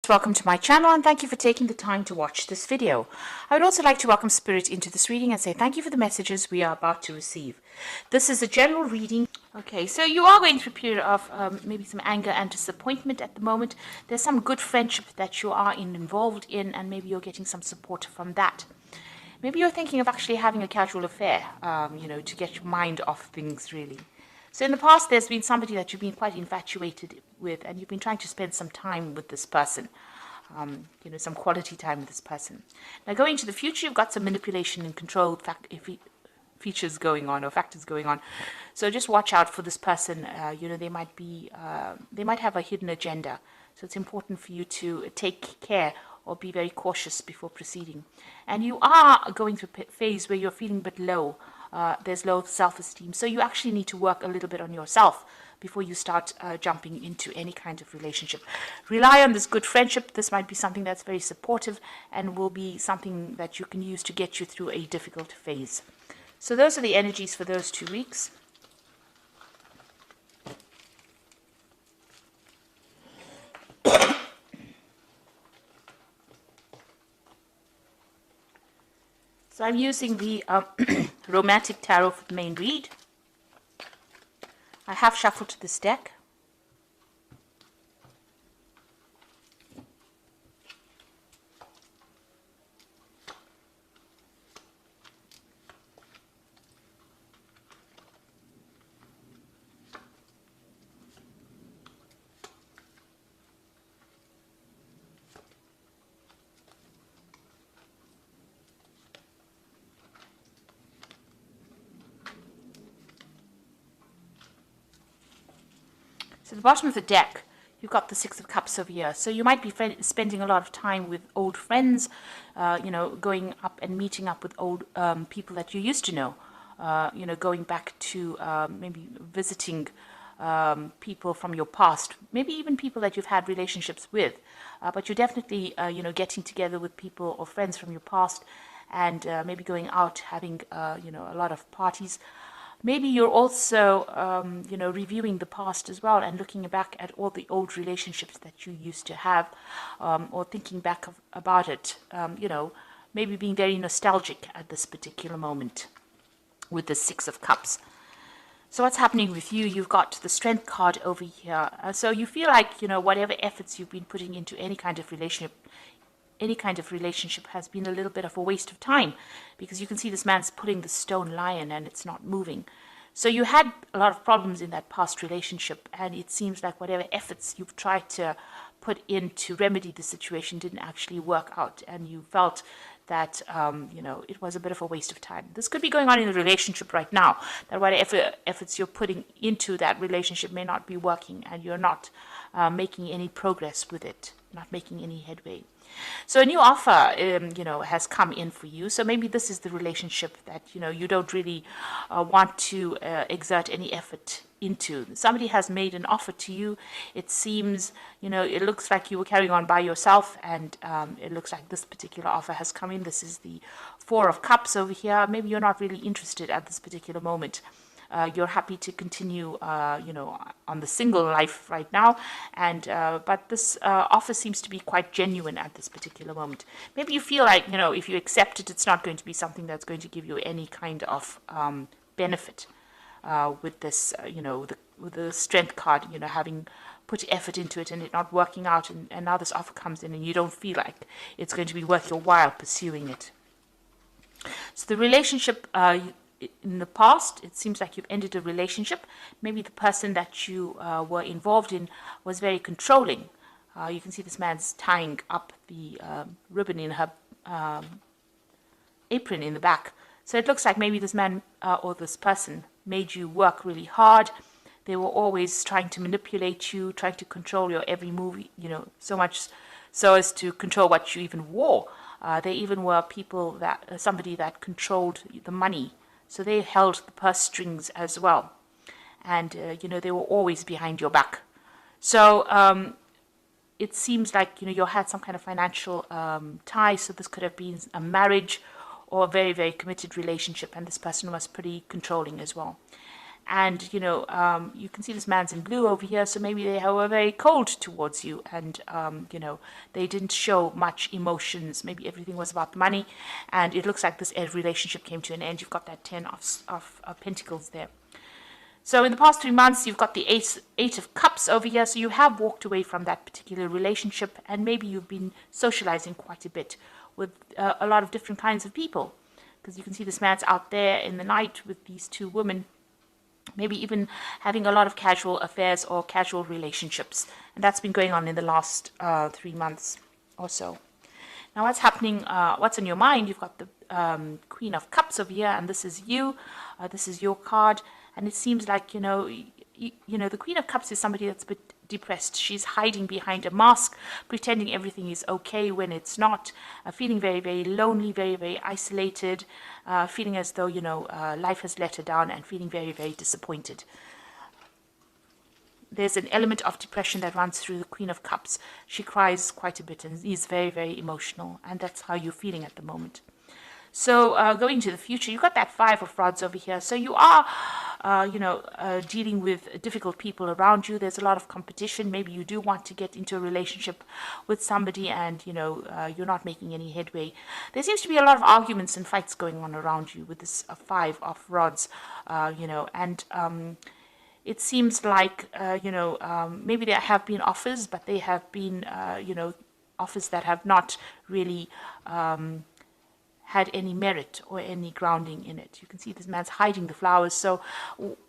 Welcome to my channel and thank you for taking the time to watch this video. I would also like to welcome Spirit into this reading and say thank you for the messages we are about to receive. This is a general reading. Okay, so you are going through a period of maybe some anger and disappointment at the moment. There's some good friendship that you are involved in and maybe you're getting some support from that. Maybe you're thinking of actually having a casual affair, to get your mind off things really. So in the past, there's been somebody that you've been quite infatuated with, and you've been trying to spend some time with this person, some quality time with this person. Now, going into the future, you've got some manipulation and control features going on or factors going on. So just watch out for this person. They might have a hidden agenda. So it's important for you to take care or be very cautious before proceeding. And you are going through a phase where you're feeling a bit low. There's low self-esteem. So you actually need to work a little bit on yourself before you start jumping into any kind of relationship. Rely on this good friendship. This might be something that's very supportive and will be something that you can use to get you through a difficult phase. So those are the energies for those 2 weeks. So I'm using the Romantic Tarot for the main read. I have shuffled this deck. So at the bottom of the deck, you've got the Six of Cups over here. So you might be spending a lot of time with old friends, going up and meeting up with old people that you used to know, going back to maybe visiting people from your past, maybe even people that you've had relationships with. But you're definitely, getting together with people or friends from your past and maybe going out, having, a lot of parties. Maybe you're also, reviewing the past as well and looking back at all the old relationships that you used to have, or thinking back about it, maybe being very nostalgic at this particular moment with the Six of Cups. So what's happening with you? You've got the Strength card over here. So you feel like, whatever efforts you've been putting into any kind of relationship has been a little bit of a waste of time, because you can see this man's pulling the stone lion and it's not moving. So you had a lot of problems in that past relationship, and it seems like whatever efforts you've tried to put in to remedy the situation didn't actually work out, and you felt that it was a bit of a waste of time. This could be going on in the relationship right now, that whatever efforts you're putting into that relationship may not be working, and you're not making any progress with it, not making any headway. So a new offer, has come in for you. So maybe this is the relationship that, you don't really want to exert any effort into. Somebody has made an offer to you. It seems, it looks like you were carrying on by yourself, and it looks like this particular offer has come in. This is the Four of Cups over here. Maybe you're not really interested at this particular moment. You're happy to continue, on the single life right now, and but this offer seems to be quite genuine at this particular moment. Maybe you feel like, if you accept it, it's not going to be something that's going to give you any kind of benefit with this, with the Strength card, having put effort into it and it not working out, and now this offer comes in and you don't feel like it's going to be worth your while pursuing it. So the relationship, in the past, it seems like you've ended a relationship. Maybe the person that you were involved in was very controlling. You can see this man's tying up the ribbon in her apron in the back. So it looks like maybe this man or this person made you work really hard. They were always trying to manipulate you, trying to control your every move, so much so as to control what you even wore. They even were somebody that controlled the money. So they held the purse strings as well. And, they were always behind your back. So it seems like, you had some kind of financial tie. So this could have been a marriage or a very, very committed relationship. And this person was pretty controlling as well. And you can see this man's in blue over here, so maybe they were very cold towards you, and they didn't show much emotions. Maybe everything was about the money, and it looks like this relationship came to an end. You've got that 10 of Pentacles there. So in the past 3 months, you've got the Eight of Cups over here. So you have walked away from that particular relationship, and maybe you've been socializing quite a bit with a lot of different kinds of people. Because you can see this man's out there in the night with these two women, maybe even having a lot of casual affairs or casual relationships. And that's been going on in the last 3 months or so. Now what's happening, what's on your mind? You've got the Queen of Cups over here, and this is you. This is your card. And it seems like, the Queen of Cups is somebody that's a bit depressed. She's hiding behind a mask, pretending everything is okay when it's not, feeling very, very lonely, very, very isolated, feeling as though, life has let her down, and feeling very, very disappointed. There's an element of depression that runs through the Queen of Cups. She cries quite a bit and is very, very emotional, and that's how you're feeling at the moment. So going to the future, you've got that Five of Rods over here. So you are, dealing with difficult people around you. There's a lot of competition. Maybe you do want to get into a relationship with somebody, and, you're not making any headway. There seems to be a lot of arguments and fights going on around you with this Five of Rods, and it seems like, maybe there have been offers, but they have been, offers that have not really had any merit or any grounding in it. You can see this man's hiding the flowers. So,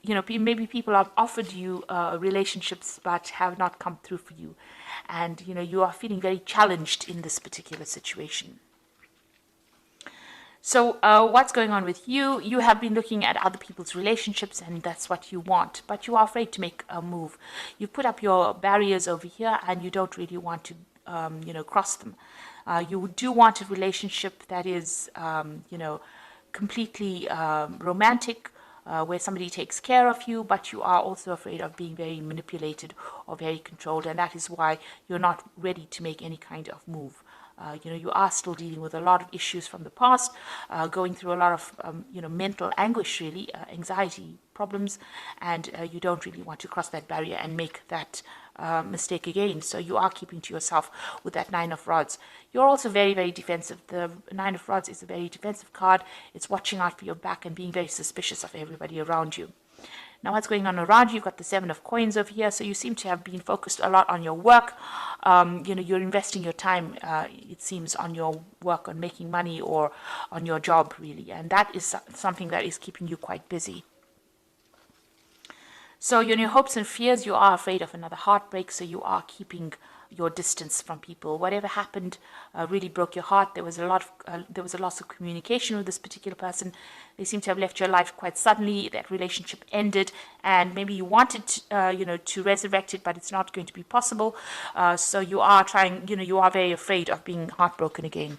maybe people have offered you relationships but have not come through for you. And, you are feeling very challenged in this particular situation. So what's going on with you? You have been looking at other people's relationships, and that's what you want, but you are afraid to make a move. You've put up your barriers over here, and you don't really want to, cross them. You do want a relationship that is, completely romantic, where somebody takes care of you, but you are also afraid of being very manipulated or very controlled, and that is why you're not ready to make any kind of move. You are still dealing with a lot of issues from the past, going through a lot of, mental anguish, really, anxiety problems, and you don't really want to cross that barrier and make that mistake again. So you are keeping to yourself with that Nine of Rods. You're also very, very defensive. The Nine of Rods is a very defensive card. It's watching out for your back and being very suspicious of everybody around you. Now what's going on around you? You've got the Seven of Coins over here. So you seem to have been focused a lot on your work. You're investing your time, it seems, on your work, on making money, or on your job, really. And that is something that is keeping you quite busy. So in your hopes and fears, you are afraid of another heartbreak. So you are keeping your distance from people. Whatever happened really broke your heart. There was a loss of communication with this particular person. They seem to have left your life quite suddenly. That relationship ended, and maybe you wanted to resurrect it, but it's not going to be possible. So you are trying. You are very afraid of being heartbroken again.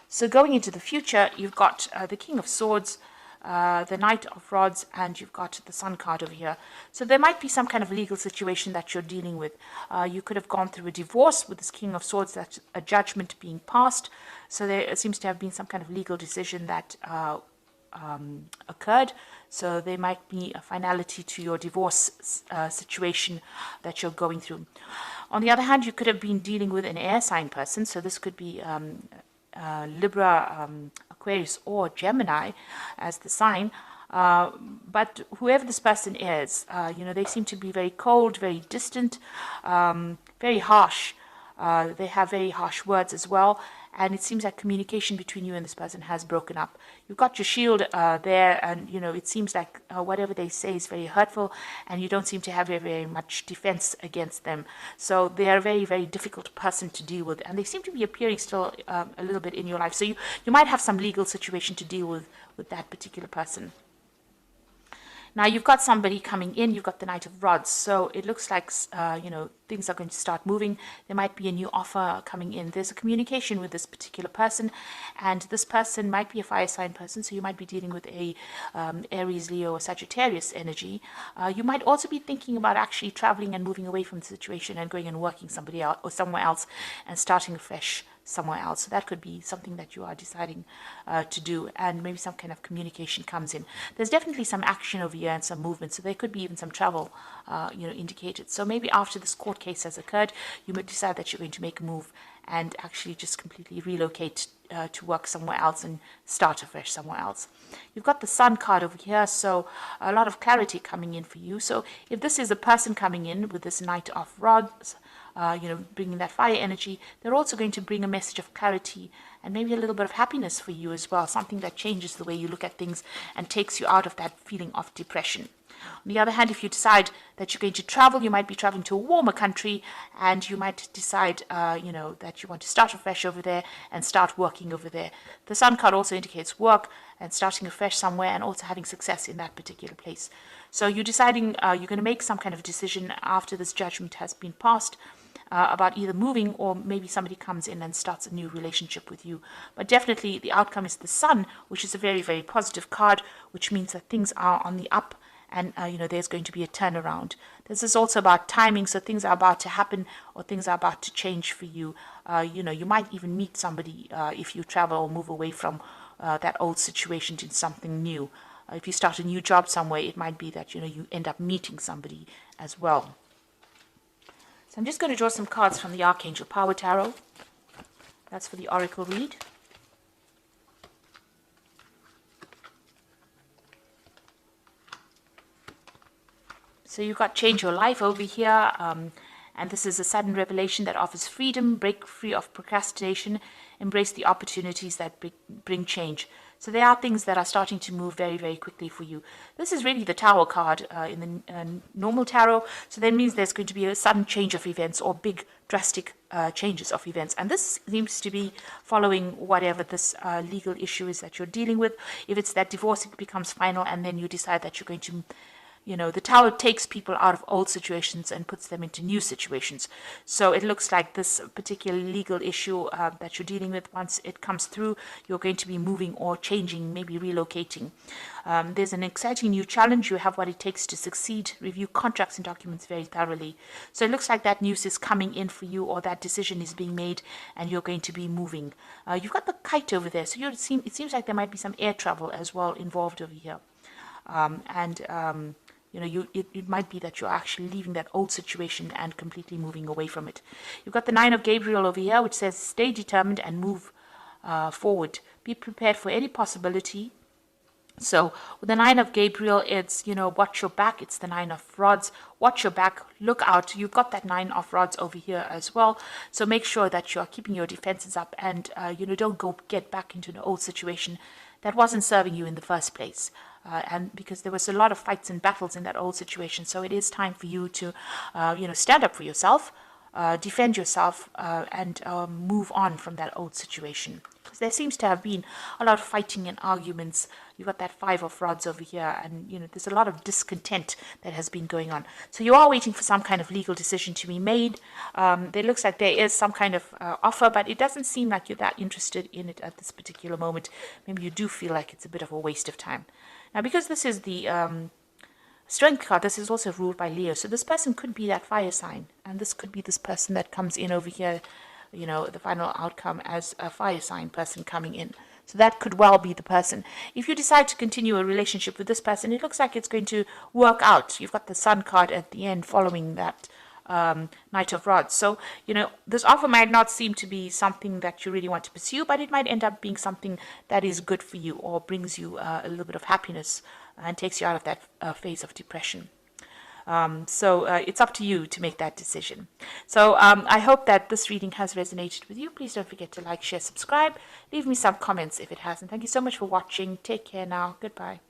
So going into the future, you've got the King of Swords, the Knight of Rods, and you've got the Sun card over here. So there might be some kind of legal situation that you're dealing with. You could have gone through a divorce with this King of Swords, that's a judgment being passed. So there seems to have been some kind of legal decision that occurred. So there might be a finality to your divorce situation that you're going through. On the other hand, you could have been dealing with an air sign person. So this could be Libra, Aquarius, or Gemini as the sign. But whoever this person is, they seem to be very cold, very distant, very harsh. They have very harsh words as well. And it seems like communication between you and this person has broken up. You've got your shield there, and, it seems like whatever they say is very hurtful, and you don't seem to have very, very much defense against them. So they are a very, very difficult person to deal with, and they seem to be appearing still a little bit in your life. So you might have some legal situation to deal with that particular person. Now you've got somebody coming in, you've got the Knight of Rods, so it looks like, things are going to start moving. There might be a new offer coming in. There's a communication with this particular person, and this person might be a fire sign person, so you might be dealing with a Aries, Leo, or Sagittarius energy. You might also be thinking about actually traveling and moving away from the situation and going and working somebody else or somewhere else and starting afresh. somewhere else. So that could be something that you are deciding to do, and maybe some kind of communication comes in. There's definitely some action over here and some movement, so there could be even some travel, indicated. So maybe after this court case has occurred, you might decide that you're going to make a move and actually just completely relocate to work somewhere else and start afresh somewhere else. You've got the Sun card over here, so a lot of clarity coming in for you. So if this is a person coming in with this Knight of Rods, bringing that fire energy, they're also going to bring a message of clarity and maybe a little bit of happiness for you as well, something that changes the way you look at things and takes you out of that feeling of depression. On the other hand, if you decide that you're going to travel, you might be traveling to a warmer country, and you might decide, that you want to start afresh over there and start working over there. The Sun card also indicates work and starting afresh somewhere and also having success in that particular place. So you're deciding you're going to make some kind of decision after this judgment has been passed about either moving, or maybe somebody comes in and starts a new relationship with you. But definitely the outcome is the Sun, which is a very, very positive card, which means that things are on the up, and there's going to be a turnaround. This is also about timing, so things are about to happen or things are about to change for you. You might even meet somebody if you travel or move away from that old situation to something new. If you start a new job somewhere, it might be that you end up meeting somebody as well. So I'm just going to draw some cards from the Archangel Power Tarot. That's for the Oracle read. So you've got Change Your Life over here, and this is a sudden revelation that offers freedom, break free of procrastination, embrace the opportunities that bring change. So there are things that are starting to move very, very quickly for you. This is really the Tower card in the normal tarot, so that means there's going to be a sudden change of events or big, drastic changes of events. And this seems to be following whatever this legal issue is that you're dealing with. If it's that divorce, it becomes final, and then you decide that you're going to the Tower takes people out of old situations and puts them into new situations. So it looks like this particular legal issue that you're dealing with, once it comes through, you're going to be moving or changing, maybe relocating. There's an exciting new challenge. You have what it takes to succeed. Review contracts and documents very thoroughly. So it looks like that news is coming in for you, or that decision is being made, and you're going to be moving. You've got the Kite over there. So it seems like there might be some air travel as well involved over here. It might be that you're actually leaving that old situation and completely moving away from it. You've got the Nine of Gabriel over here, which says stay determined and move forward. Be prepared for any possibility. So with the Nine of Gabriel, it's, watch your back. It's the Nine of Rods. Watch your back. Look out. You've got that Nine of Rods over here as well. So make sure that you're keeping your defenses up, and, don't go get back into an old situation that wasn't serving you in the first place. And because there was a lot of fights and battles in that old situation. So it is time for you to, stand up for yourself, defend yourself, and move on from that old situation. Because there seems to have been a lot of fighting and arguments. You've got that Five of Rods over here, and, there's a lot of discontent that has been going on. So you are waiting for some kind of legal decision to be made. It looks like there is some kind of offer, but it doesn't seem like you're that interested in it at this particular moment. Maybe you do feel like it's a bit of a waste of time. Now, because this is the Strength card, this is also ruled by Leo. So this person could be that fire sign. And this could be this person that comes in over here, the final outcome as a fire sign person coming in. So that could well be the person. If you decide to continue a relationship with this person, it looks like it's going to work out. You've got the Sun card at the end following that Knight of Rods. So, this offer might not seem to be something that you really want to pursue, but it might end up being something that is good for you or brings you a little bit of happiness and takes you out of that phase of depression. So it's up to you to make that decision. So I hope that this reading has resonated with you. Please don't forget to like, share, subscribe. Leave me some comments if it hasn't. Thank you so much for watching. Take care now. Goodbye.